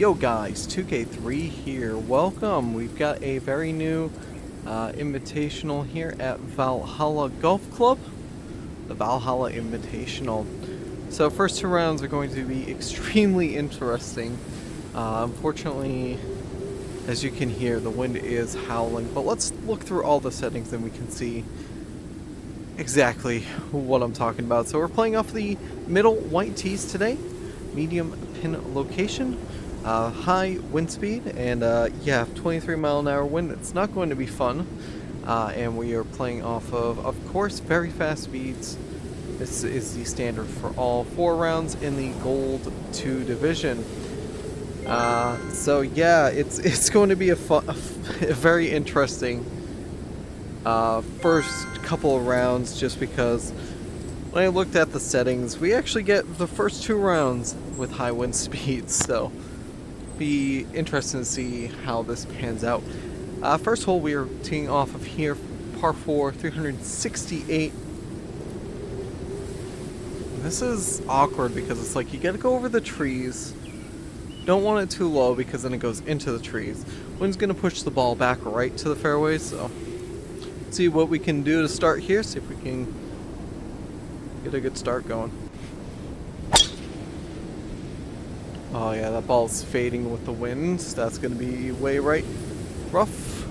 Yo guys, 2K3 here. Welcome. We've got a very new invitational here at Valhalla Golf Club. The Valhalla Invitational. So first two rounds are going to be extremely interesting. Unfortunately, as you can hear, the wind is howling. But let's look through all the settings and we can see exactly what I'm talking about. So we're playing off the middle white tees today. Medium pin location. High wind speed, and yeah, 23-mile-an-hour wind. It's not going to be fun. And we are playing off of course, very fast speeds. This is the standard for all 4 rounds in the Gold 2 division. So yeah, it's going to be a very interesting first couple of rounds, just because when I looked at the settings, we actually get the first 2 rounds with high wind speeds. So be interesting to see how this pans out. First hole we are teeing off of here, par 4, 368. This is awkward because it's like you gotta go over the trees. Don't want it too low because then it goes into the trees. Wind's gonna push the ball back right to the fairway, so let's see what we can do to start here, see if we can get a good start going. Oh yeah, that ball's fading with the wind. That's going to be way right. Rough.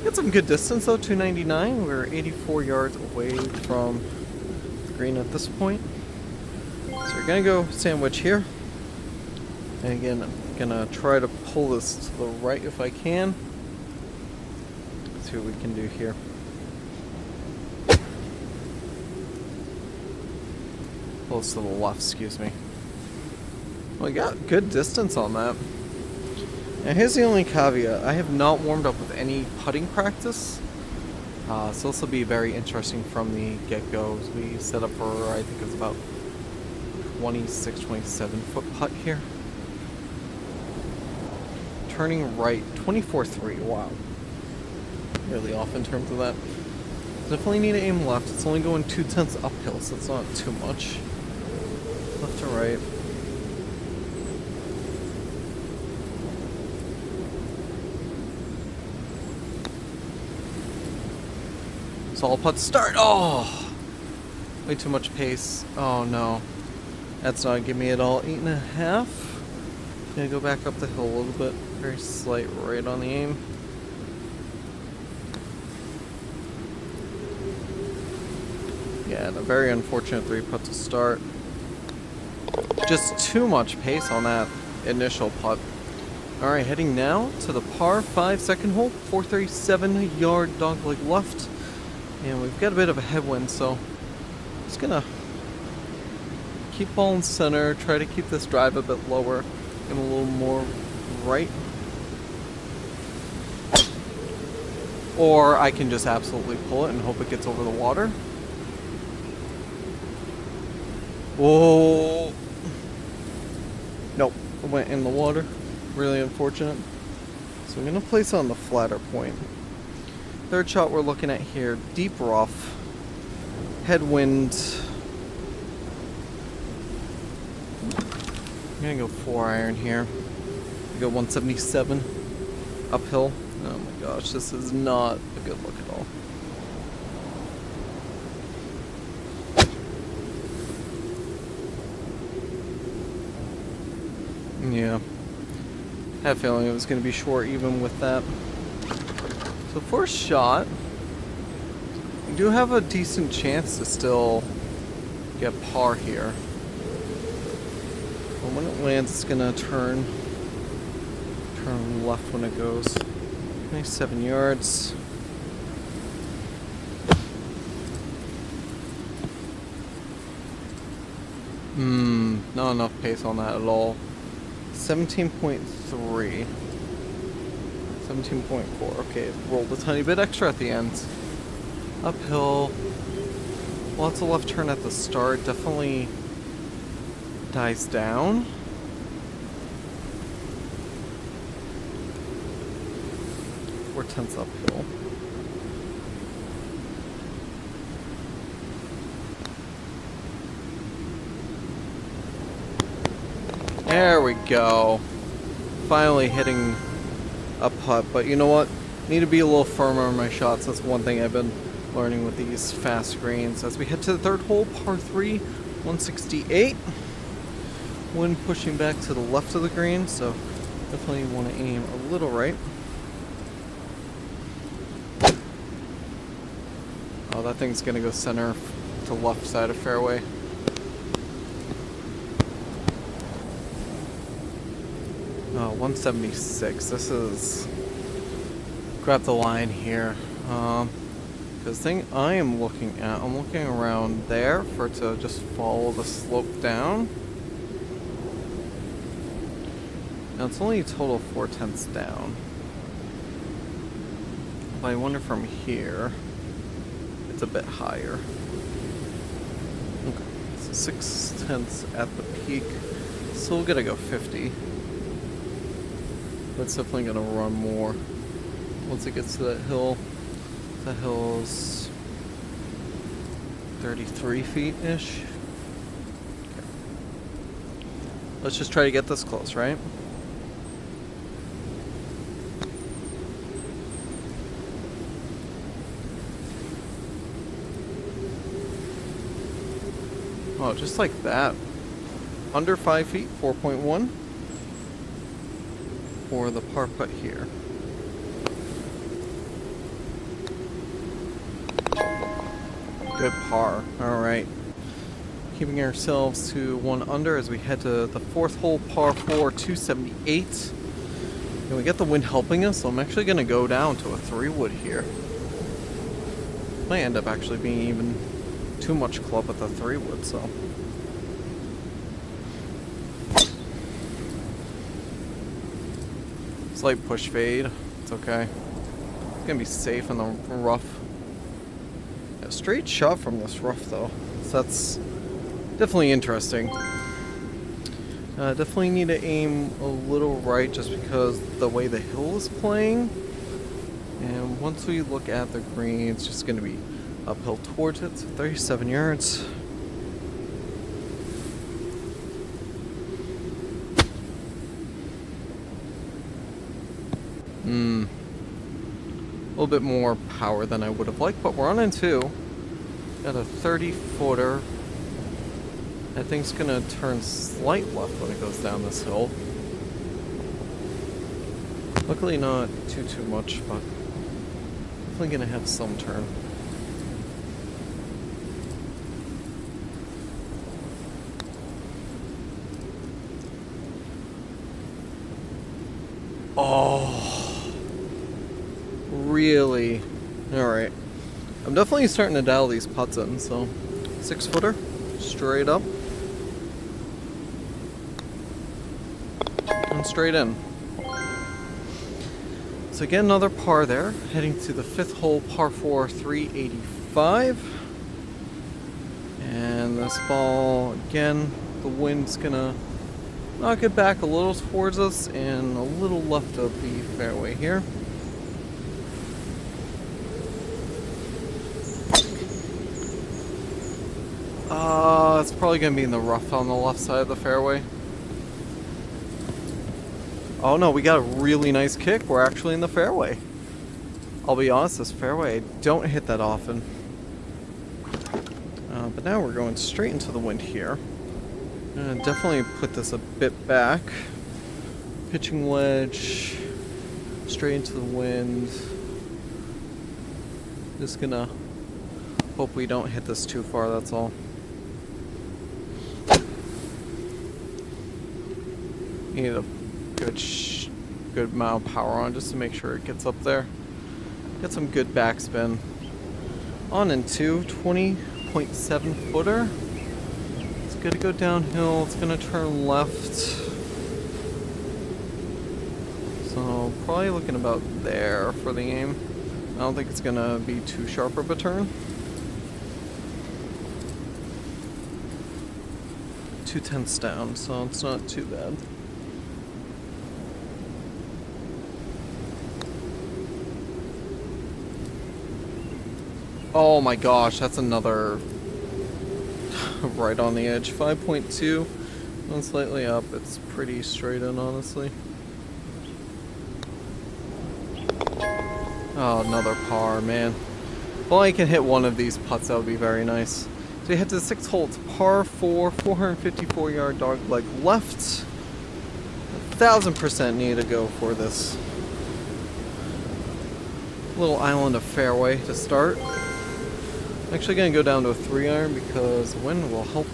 Get some good distance though, 299. We're 84 yards away from the green at this point. So we're going to go sandwich here. And again, I'm going to try to pull this to the right if I can. Let's see what we can do here. Close to the left, excuse me. Well, we got good distance on that. Now here's the only caveat. I have not warmed up with any putting practice. So this will be very interesting from the get-go. We set up for, I think it's about 26, 27 foot putt here. Turning right, 24-3, wow. Really off in terms of that. Definitely need to aim left. It's only going 2/10 uphill, so it's not too much. Left to right. Solid putt start. Oh! Way too much pace. Oh no. That's not giving me at all. 8.5. Gonna go back up the hill a little bit. Very slight right on the aim. Yeah, and a very unfortunate 3-putt to start. Just too much pace on that initial putt. Alright, heading now to the par 5 second hole. 437 yard dogleg left. And we've got a bit of a headwind, so just gonna keep ball in center, try to keep this drive a bit lower and a little more right. Or I can just absolutely pull it and hope it gets over the water. Oh, nope, it went in the water. Really unfortunate. So I'm gonna place on the flatter point. Third shot we're looking at here, deep rough, headwind. I'm gonna go 4-iron here. I go 177 uphill. Oh my gosh, this is not a good look at all. Yeah, had a feeling it was going to be short even with that. So first shot, we do have a decent chance to still get par here. But when it lands, it's going to turn left when it goes. 27 yards. Not enough pace on that at all. 17.3. 17.4. Okay, rolled a tiny bit extra at the end. Uphill. Lots of left turn at the start. Definitely dies down. We're 4/10 uphill. There we go. Finally hitting a putt, but you know what? Need to be a little firmer on my shots. That's one thing I've been learning with these fast greens. As we head to the third hole, par 3, 168. Wind pushing back to the left of the green, so definitely want to aim a little right. Oh, that thing's gonna go center to left side of fairway. Oh, 176. This is... grab the line here. Because the thing I am looking at, I'm looking around there for it to just follow the slope down. Now it's only a total of 4/10 down. But I wonder from here, it's a bit higher. Okay, so 6/10 at the peak. Still gonna go 50. But it's definitely gonna run more once it gets to that hill. The hill's 33 feet-ish. Okay. Let's just try to get this close, right? Oh, just like that. Under 5 feet, 4.1 for the par putt here. Good par. Alright. Keeping ourselves to 1 under as we head to the fourth hole, par 4, 278. And we get the wind helping us, so I'm actually going to go down to a 3-wood here. Might end up actually being even too much club with the 3-wood, so. Slight push fade. It's okay. It's going to be safe in the rough. A straight shot from this rough though, so that's definitely interesting. Definitely need to aim a little right just because the way the hill is playing. And once we look at the green, it's just going to be uphill towards it, so 37 yards. A little bit more power than I would have liked, but we're on in 2. Got a 30-footer. That thing's gonna turn slight left when it goes down this hill. Luckily not too much, but definitely gonna have some turn. Oh. Really? Alright. I'm definitely starting to dial these putts in, so 6-footer, straight up. And straight in. So again, another par there. Heading to the 5th hole, par 4, 385. And this ball, again, the wind's gonna knock it back a little towards us and a little left of the fairway here. It's probably going to be in the rough on the left side of the fairway. Oh no, we got a really nice kick. We're actually in the fairway. I'll be honest, this fairway, I don't hit that often. But now we're going straight into the wind here. Definitely put this a bit back. Pitching wedge, straight into the wind. Just gonna hope we don't hit this too far, that's all. Need a good amount of power on just to make sure it gets up there. Get some good backspin. On in 2, 20.7 footer. It's gonna go downhill, it's gonna turn left. So probably looking about there for the aim. I don't think it's gonna be too sharp of a turn. 2/10 down, so it's not too bad. Oh my gosh, that's another right on the edge. 5.2, And slightly up. It's pretty straight in, honestly. Oh, another par, man. Well, I can hit one of these putts, that would be very nice. So we head to the 6th hole. It's par 4, 454-yard dog leg left. 1000% need to go for this little island of fairway to start. I'm actually going to go down to a 3-iron because the wind will help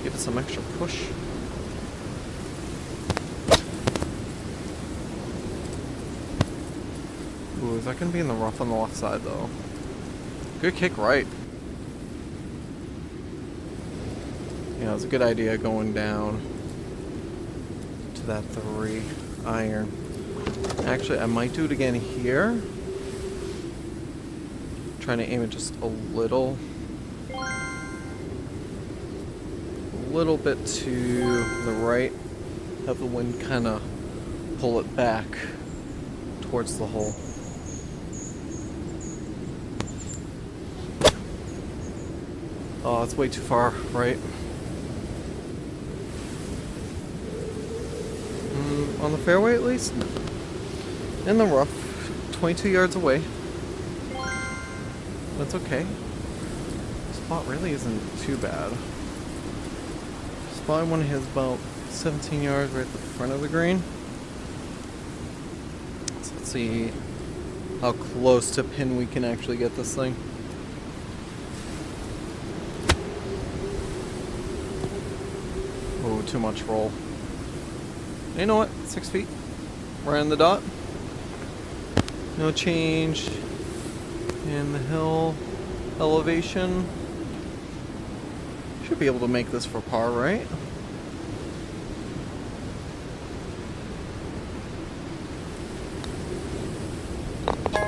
give it some extra push. Ooh, is that going to be in the rough on the left side though? Good kick right. Yeah, it's a good idea going down to that 3-iron. Actually, I might do it again here. Trying to aim it just a little bit to the right. Have the wind kind of pull it back towards the hole. Oh, it's way too far, right? On the fairway at least? In the rough, 22 yards away. That's okay. Spot really isn't too bad. Spot I want to hit is about 17 yards right at the front of the green. So let's see how close to pin we can actually get this thing. Oh, too much roll. You know what? 6 feet. Right on the dot. No change in the hill elevation. Should be able to make this for par, right?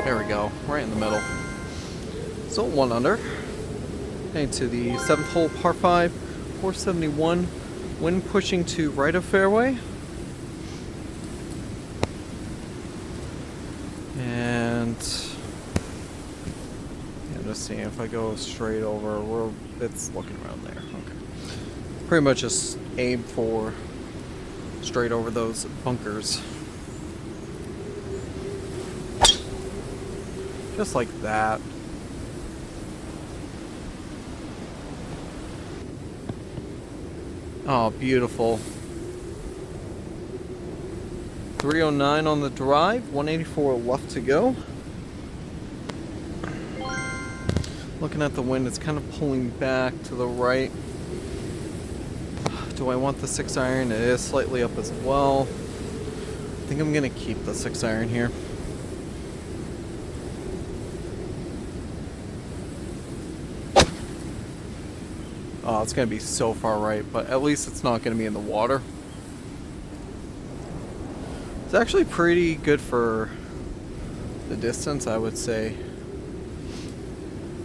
There we go. Right in the middle. So 1 under. Heading to the 7th hole, par 5, 471. Wind pushing to right of fairway. And yeah, just seeing if I go straight over, it's looking around there. Okay. Pretty much just aim for straight over those bunkers. Just like that. Oh, beautiful. 309 on the drive, 184 left to go. Looking at the wind, it's kind of pulling back to the right. Do I want the 6-iron? It is slightly up as well. I think I'm going to keep the 6-iron here. Oh, it's going to be so far right, but at least it's not going to be in the water. It's actually pretty good for the distance, I would say.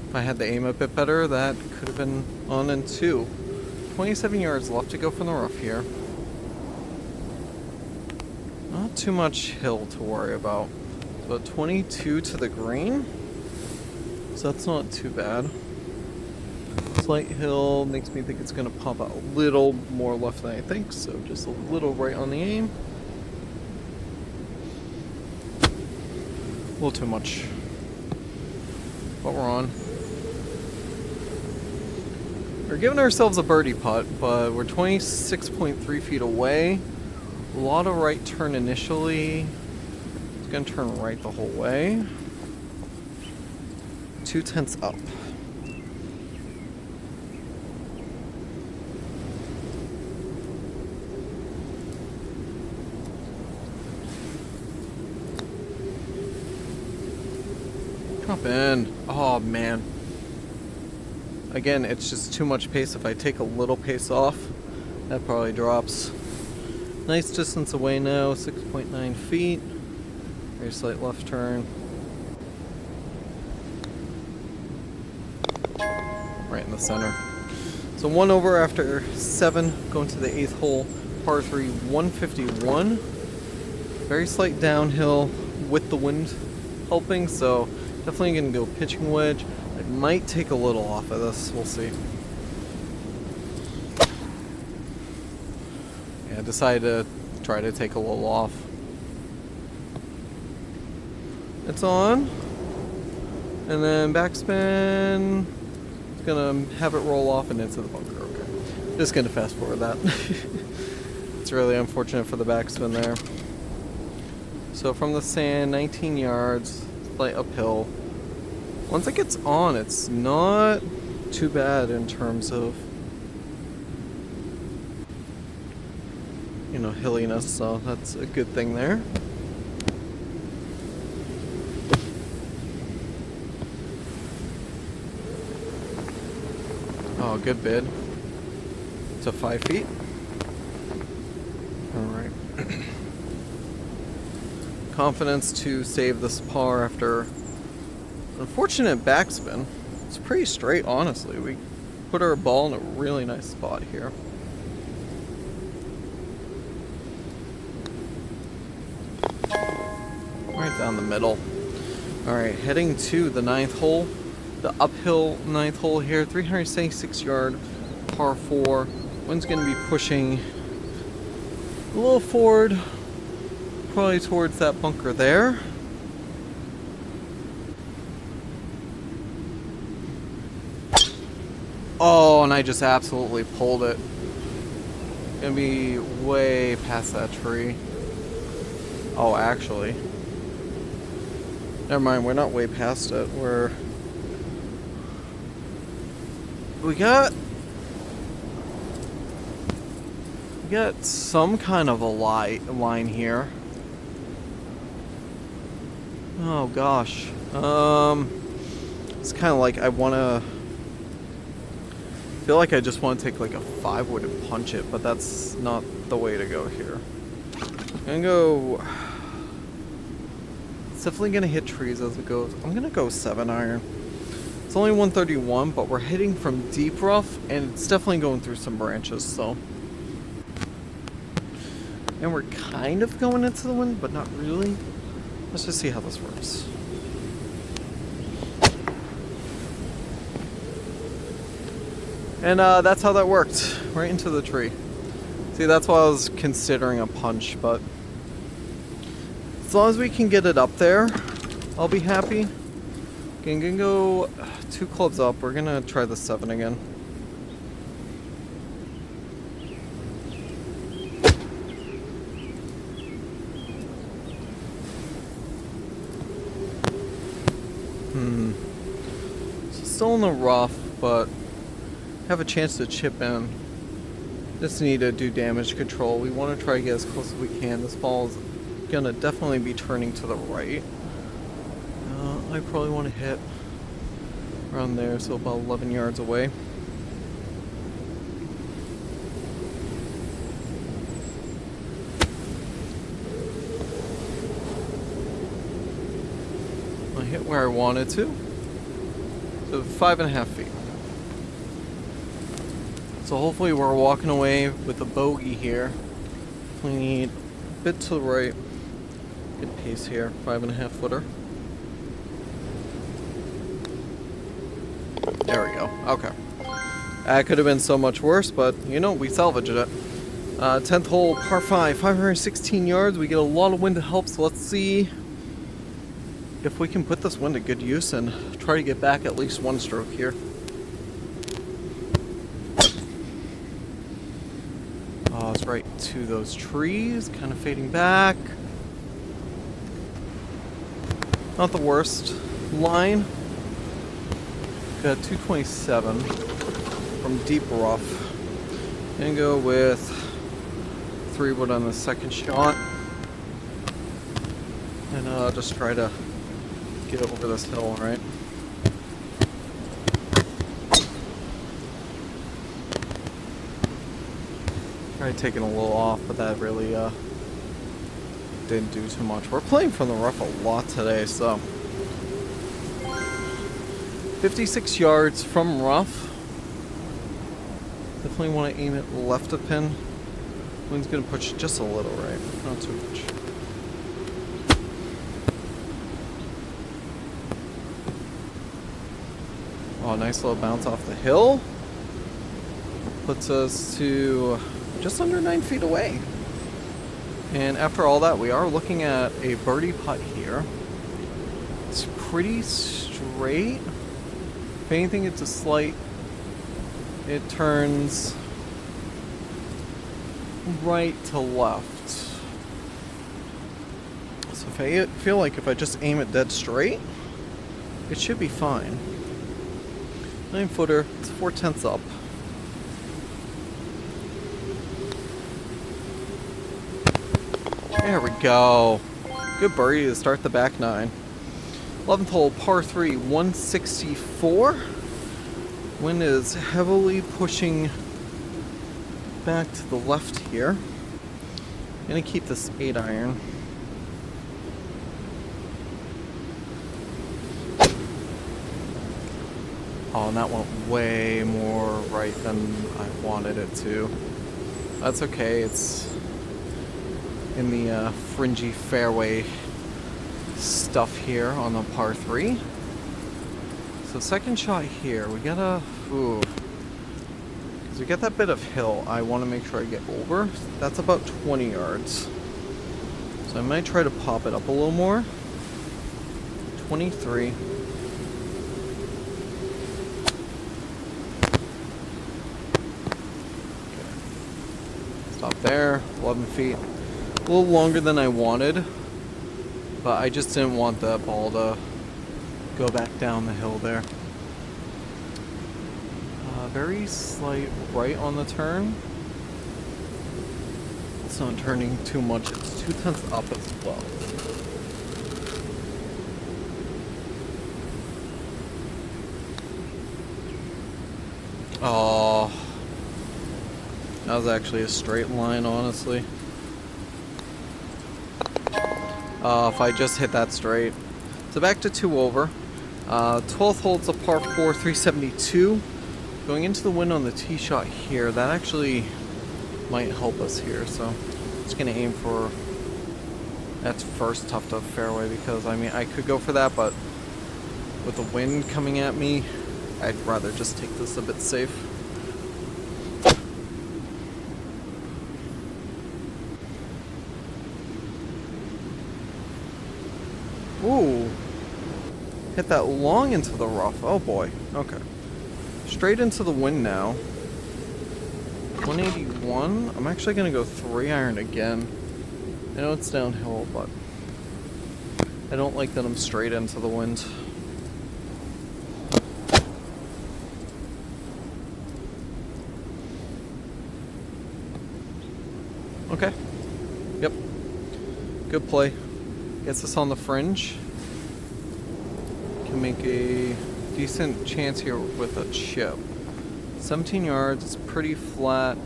If I had the aim a bit better, that could have been on in 2. 27 yards left to go from the rough here. Not too much hill to worry about. So 22 to the green. So that's not too bad. Slight hill makes me think it's going to pop out a little more left than I think, so just a little right on the aim. A little too much. But we're on. We're giving ourselves a birdie putt, but we're 26.3 feet away. A lot of right turn initially. It's going to turn right the whole way. 2/10 up. Drop in. Oh man. Again, it's just too much pace. If I take a little pace off, that probably drops. Nice distance away now, 6.9 feet. Very slight left turn. Right in the center. So 1 over after 7, going to the 8th hole, par 3, 151. Very slight downhill with the wind helping, so definitely going to go pitching wedge. I might take a little off of this, we'll see. Yeah, I decided to try to take a little off. It's on. And then backspin. It's gonna have it roll off and into the bunker. Okay. Just gonna fast forward that. It's really unfortunate for the backspin there. So from the sand, 19 yards, slight uphill. Once it gets on, it's not too bad in terms of, you know, hilliness, so that's a good thing there. Oh, good bid. To 5 feet. Alright. Confidence to save this par after unfortunate backspin. It's pretty straight, honestly. We put our ball in a really nice spot here. Right down the middle. Alright, heading to the 9th hole. The uphill 9th hole here. 376 yard par 4. Wind's going to be pushing a little forward. Probably towards that bunker there. Oh, and I just absolutely pulled it. Gonna be way past that tree. Oh, actually. Never mind, we're not way past it. We got some kind of a line here. Oh gosh. It's kind of like I feel like I just want to take like a 5-wood and punch it, but that's not the way to go here. I'm gonna go. It's definitely gonna hit trees as it goes. I'm gonna go 7-iron. It's only 131, but we're hitting from deep rough, and it's definitely going through some branches, so. And we're kind of going into the wind, but not really. Let's just see how this works. And that's how that worked. Right into the tree. See, that's why I was considering a punch, but as long as we can get it up there, I'll be happy. Okay, I'm gonna go 2 clubs up. We're gonna try the 7 again. So still in the rough, but have a chance to chip in. Just need to do damage control. We want to try to get as close as we can. This ball is gonna definitely be turning to the right. I probably want to hit around there, so about 11 yards away. I hit where I wanted to. So 5.5 feet. So hopefully we're walking away with a bogey here. We need a bit to the right. Good pace here. 5.5 footer. There we go. Okay. That could have been so much worse, but you know, we salvaged it. 10th hole, par 5, 516 yards. We get a lot of wind to help, so let's see if we can put this wind to good use and try to get back at least 1 stroke here. Oh, it's right to those trees, kind of fading back. Not the worst line. Got 227 from deep rough. Gonna go with 3-wood on the second shot. And just try to get over this hill, right? Tried taking a little off, but that really didn't do too much. We're playing from the rough a lot today, so 56 yards from rough. Definitely want to aim it left of pin. Wind's gonna push just a little, right? Not too much. Oh, nice little bounce off the hill. Puts us to just under 9 feet away. And after all that, we are looking at a birdie putt here. It's pretty straight. If anything, it's a slight... It turns right to left. So if I feel like if I just aim it dead straight, it should be fine. 9-footer, it's 4/10 up. There we go. Good birdie to start the back nine. 11th hole, par 3, 164. Wind is heavily pushing back to the left here. I'm gonna keep this 8-iron. Oh, and that went way more right than I wanted it to. That's okay, it's in the fringy fairway stuff here on the par 3. So second shot here, we gotta, because we got that bit of hill I want to make sure I get over. That's about 20 yards. So I might try to pop it up a little more. 23. Okay. Stop there, 11 feet. A little longer than I wanted, but I just didn't want that ball to go back down the hill there. Very slight right on the turn. It's not turning too much. It's 2/10 up as well. Oh, that was actually a straight line, honestly. If I just hit that straight. So back to 2 over. 12th hole, it's a par 4, 372. Going into the wind on the tee shot here, that actually might help us here. So just gonna aim for that's first tough to fairway, because I mean I could go for that, but with the wind coming at me, I'd rather just take this a bit safe. Ooh. Hit that long into the rough. Oh boy. Okay. Straight into the wind now. 181. I'm actually going to go 3-iron again. I know it's downhill, but I don't like that I'm straight into the wind. Okay. Yep. Good play. Gets us on the fringe. Can make a decent chance here with a chip. 17 yards, it's pretty flat.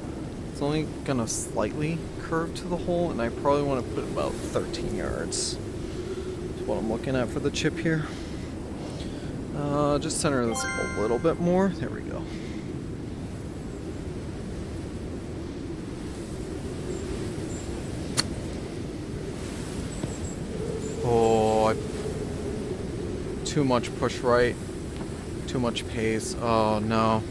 It's only gonna slightly curve to the hole, and I probably want to put about 13 yards. That's what I'm looking at for the chip here. Just center this a little bit more. There we go. Too much push right, too much pace. Oh no.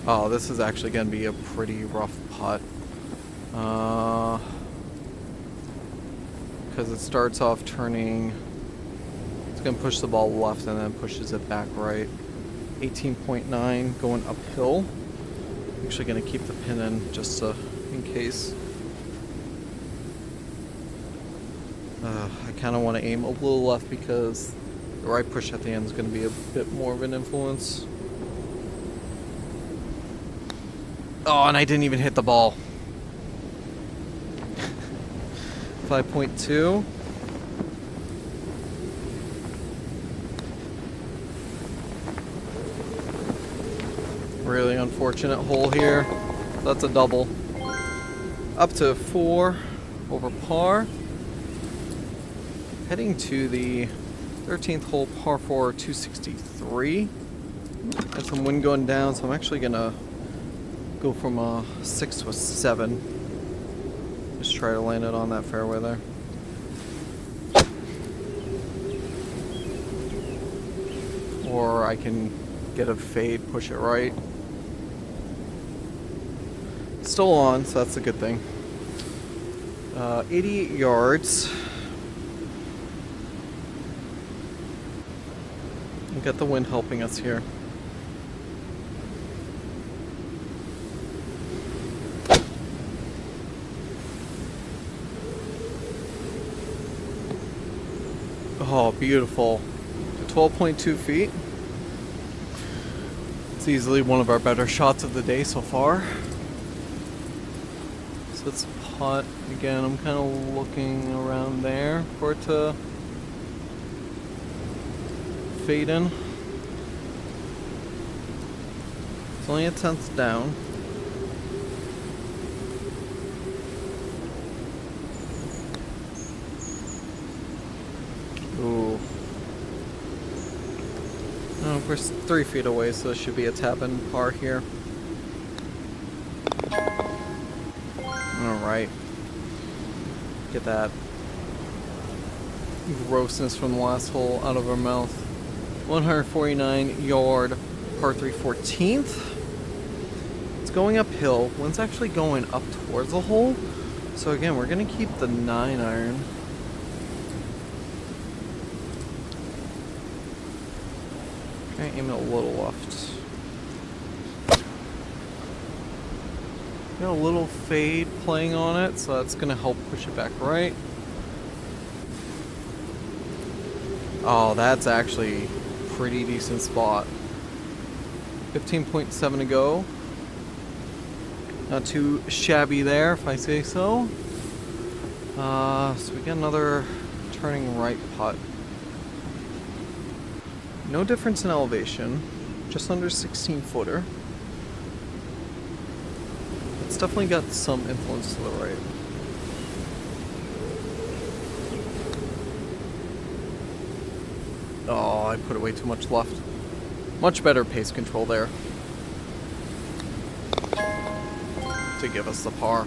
Oh, this is actually going to be a pretty rough putt. Because it starts off turning, it's going to push the ball left and then pushes it back right. 18.9 going uphill. I'm actually going to keep the pin in just in case. I kind of want to aim a little left because the right push at the end is going to be a bit more of an influence. Oh, and I didn't even hit the ball. 5.2. Really unfortunate hole here. That's a double. Up to 4 over par. Heading to the 13th hole, par 4, 263. Got some wind going down, so I'm actually gonna go from a 6 to a 7. Just try to land it on that fairway there. Or I can get a fade, push it right. Still on, so that's a good thing. 88 yards. We got the wind helping us here. Oh, beautiful. 12.2 feet. It's easily one of our better shots of the day so far. So it's putt. Again, I'm kind of looking around there for it to fade in. It's only a 10th down. Ooh. Oh, we're 3 feet away, so it should be a tap in par here. Alright. Get that grossness from the last hole out of our mouth. 149 yard par 3 14th. It's going uphill. Wind's actually going up towards the hole. So again, we're going to keep the 9 iron. Okay, aim it a little left. Got a little fade playing on it, so that's going to help push it back right. Oh, that's actually a pretty decent spot. 15.7 to go. Not too shabby there, if I say so. So we got another turning right putt. No difference in elevation. Just under 16 footer. It's definitely got some influence to the right. Oh, I put it way too much left. Much better pace control there to give us the par.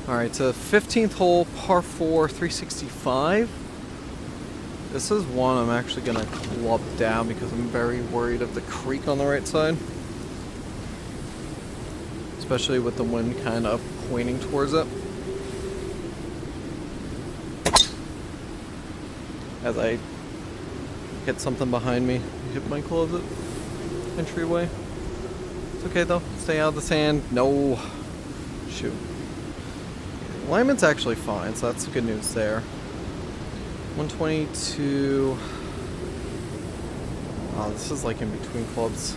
Alright, to 15th hole, par 4, 365. This is one I'm actually going to club down because I'm very worried of the creek on the right side. Especially with the wind kind of pointing towards it. As I hit something behind me, hit my closet entryway. It's okay though, stay out of the sand. No. Shoot. Alignment's actually fine, so that's good news there. 122. Oh, this is like in between clubs.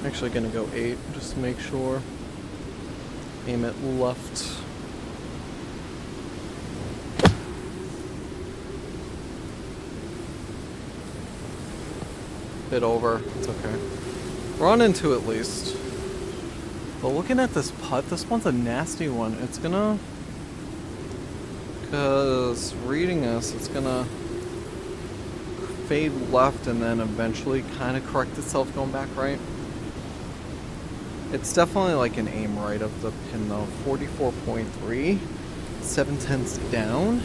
Actually gonna go 8 just to make sure. Aim it left. Bit over. It's okay. We're on into at least. But looking at this putt, this one's a nasty one. It's gonna... Because reading this, it's gonna fade left and then eventually kind of correct itself going back right. It's definitely like an aim right of the pin though. 44.3. 7/10 down.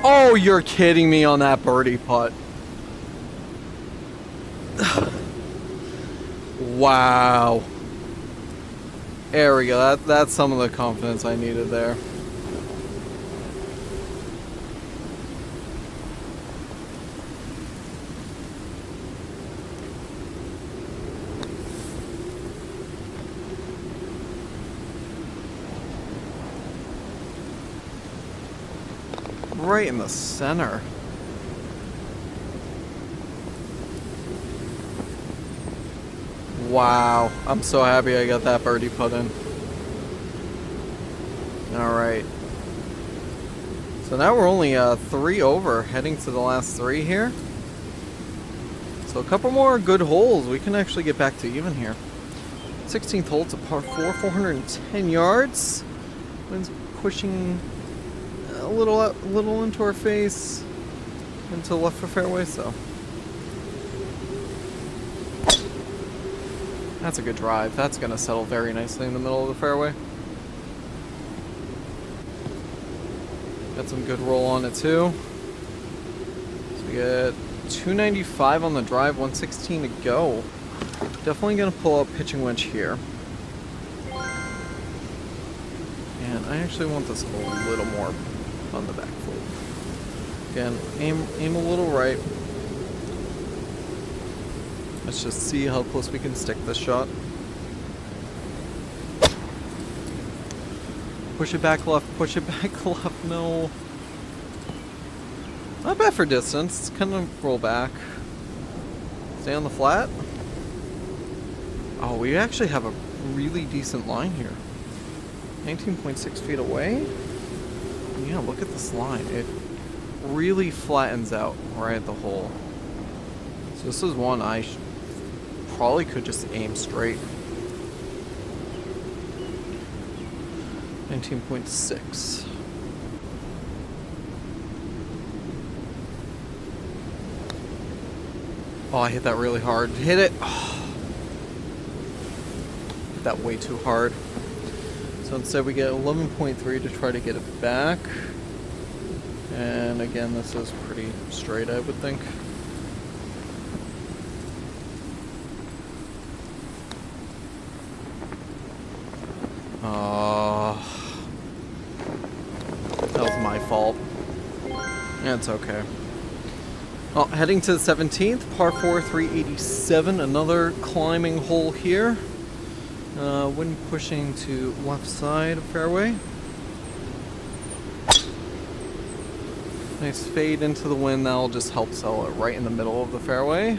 Oh, you're kidding me on that birdie putt. Wow. There we go. That's some of the confidence I needed there. Right in the center. Wow. I'm so happy I got that birdie put in. Alright. So now we're only 3 over, heading to the last 3 here. So a couple more good holes, we can actually get back to even here. 16th hole to par 4, 410 yards. Wind's pushing a little into our face, into the left of fairway, so. That's a good drive. That's going to settle very nicely in the middle of the fairway. Got some good roll on it too. So we get 295 on the drive, 116 to go. Definitely going to pull out pitching wedge here. And I actually want this a little more on the back foot. Again, aim a little right. Let's just see how close we can stick this shot. Push it back left, push it back left, no. Not bad for distance, it's kind of roll back. Stay on the flat. Oh, we actually have a really decent line here. 19.6 feet away. Yeah, look at this line. It really flattens out right at the hole. So this is one I probably could just aim straight. 19.6. Oh, I hit that really hard. Hit it! Oh. Hit that way too hard. So instead we get 11.3 to try to get it back. And again, this is pretty straight, I would think. That was my fault. Yeah, it's okay. Well, heading to the 17th, par 4, 387, another climbing hole here. Wind pushing to left side of fairway. Nice fade into the wind, that'll just help settle it right in the middle of the fairway.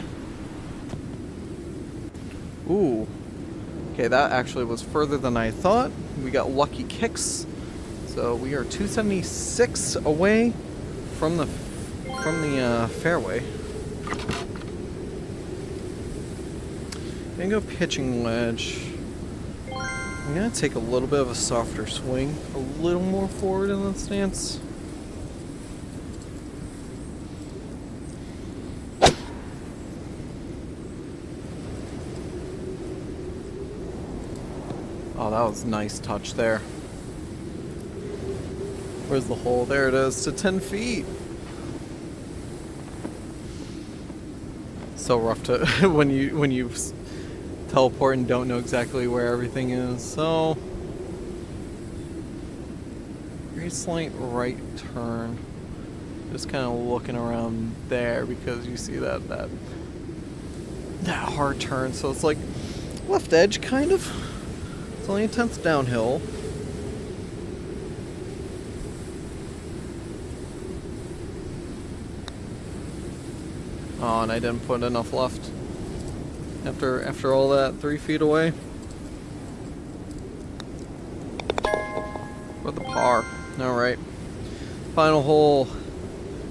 Ooh. Okay, that actually was further than I thought. We got lucky kicks. So we are 276 away from the fairway. Gonna go pitching wedge. I'm gonna take a little bit of a softer swing, a little more forward in the stance. Oh, that was a nice touch there. Where's the hole? There it is, to 10 feet. So rough to when you teleport and don't know exactly where everything is. So very slight right turn. Just kind of looking around there because you see that hard turn. So it's like left edge kind of. It's only a 10th downhill. Oh, and I didn't put enough left. After all that, 3 feet away. For the par. Alright. Final hole.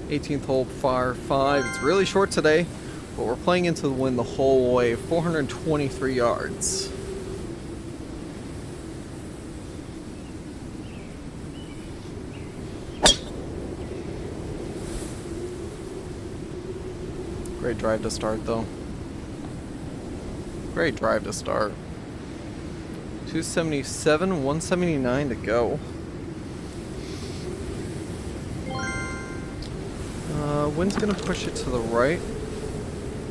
18th hole, par 5. It's really short today, but we're playing into the wind the whole way. 423 yards. Great drive to start, though. Great drive to start. 277, 179 to go. Wind's gonna push it to the right.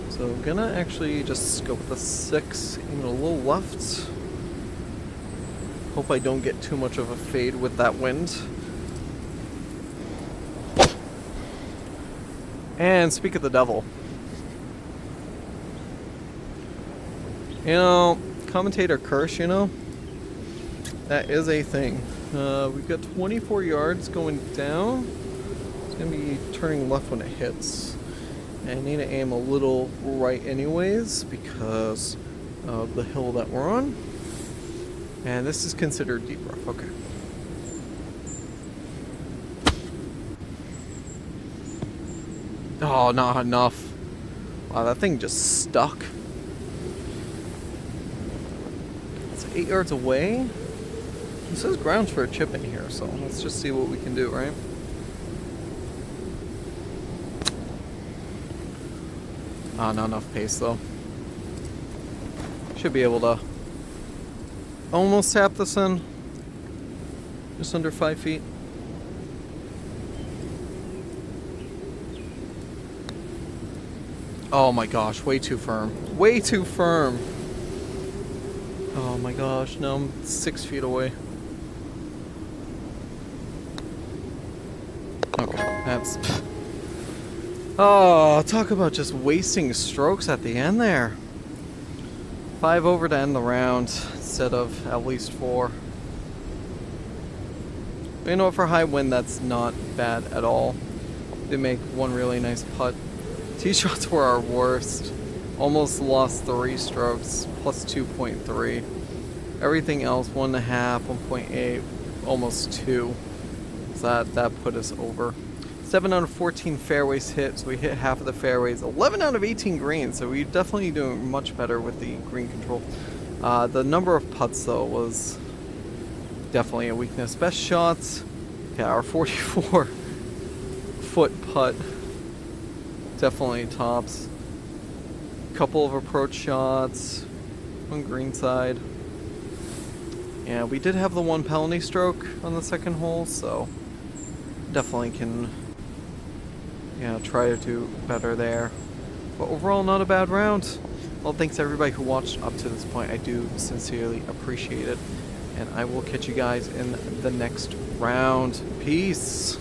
So I'm gonna actually just scope the 6, aim it a little left. Hope I don't get too much of a fade with that wind. And speak of the devil. You know, commentator curse, you know? That is a thing. We've got 24 yards going down. It's going to be turning left when it hits. And I need to aim a little right anyways because of the hill that we're on. And this is considered deep rough. Okay. Oh, not enough. Wow, that thing just stuck. It's 8 yards away. This is grounds for a chip in here, so let's just see what we can do, right? Ah, not enough pace though. Should be able to almost tap this in. Just under 5 feet. Oh my gosh, way too firm. Way too firm. Oh my gosh, now I'm 6 feet away. Okay, that's... Oh, talk about just wasting strokes at the end there. 5 over to end the round instead of at least 4. But you know, for high wind, that's not bad at all. They make one really nice putt. Tee shots were our worst. Almost lost 3 strokes, plus 2.3. Everything else, 1.5, 1.8, almost 2. So that put us over. 7 out of 14 fairways hit, so we hit half of the fairways. 11 out of 18 greens, so we're definitely doing much better with the green control. The number of putts, though, was definitely a weakness. Best shots, yeah, our 44-foot putt definitely tops. Couple of approach shots on green side. Yeah, we did have the 1 penalty stroke on the second hole, so definitely can, you know, try to do better there. But overall, not a bad round. Well, thanks to everybody who watched up to this point. I do sincerely appreciate it. And I will catch you guys in the next round. Peace.